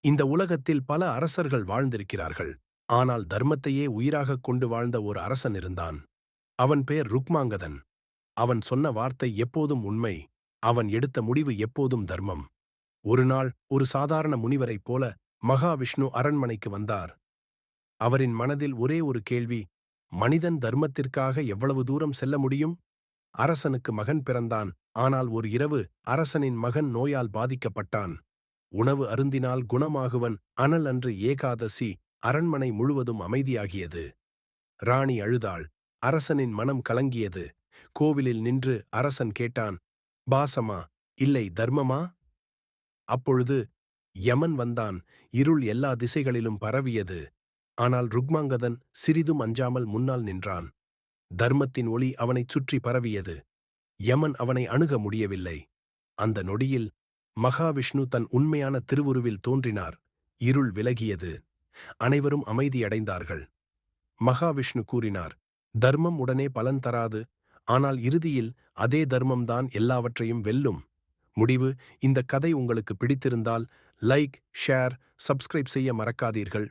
இந்த உலகத்தில் பல அரசர்கள் வாழ்ந்திருக்கிறார்கள். ஆனால் தர்மத்தையே உயிராகக் கொண்டு வாழ்ந்த ஒரு அரசன் இருந்தான். அவன் பெயர் ருக்மாங்கதன். அவன் சொன்ன வார்த்தை எப்போதும் உண்மை. அவன் எடுத்த முடிவு எப்போதும் தர்மம். ஒருநாள் ஒரு சாதாரண முனிவரைப் போல மகாவிஷ்ணு அரண்மனைக்கு வந்தார். அவரின் மனதில் ஒரே ஒரு கேள்வி: மனிதன் தர்மத்திற்காக எவ்வளவு தூரம் செல்ல முடியும்? அரசனுக்கு மகன் பிறந்தான். ஆனால் ஒரு இரவு அரசனின் மகன் நோயால் பாதிக்கப்பட்டான். உணவு அருந்தினால் குணமாகுவன் அனல் அன்று ஏகாதசி. அரண்மனை முழுவதும் அமைதியாகியது. ராணி அழுதாள். அரசனின் மனம் கலங்கியது. கோவிலில் நின்று அரசன் கேட்டான், பாசமா, இல்லை தர்மமா? அப்பொழுது யமன் வந்தான். இருள் எல்லா திசைகளிலும் பரவியது. ஆனால் ருக்மாங்கதன் சிறிதும் அஞ்சாமல் முன்னால் நின்றான். தர்மத்தின் ஒளி அவனைச் சுற்றி பரவியது. யமன் அவனை அணுக முடியவில்லை. அந்த நொடியில் மகாவிஷ்ணு தன் உண்மையான திருவுருவில் தோன்றினார். இருள் விலகியது. அனைவரும் அமைதியடைந்தார்கள். மகாவிஷ்ணு கூறினார், தர்மம் உடனே பலன் தராது. ஆனால் இறுதியில் அதே தர்மம்தான் எல்லாவற்றையும் வெல்லும். முடிவு: இந்த கதை உங்களுக்கு பிடித்திருந்தால் லைக், ஷேர், சப்ஸ்கிரைப் செய்ய மறக்காதீர்கள்.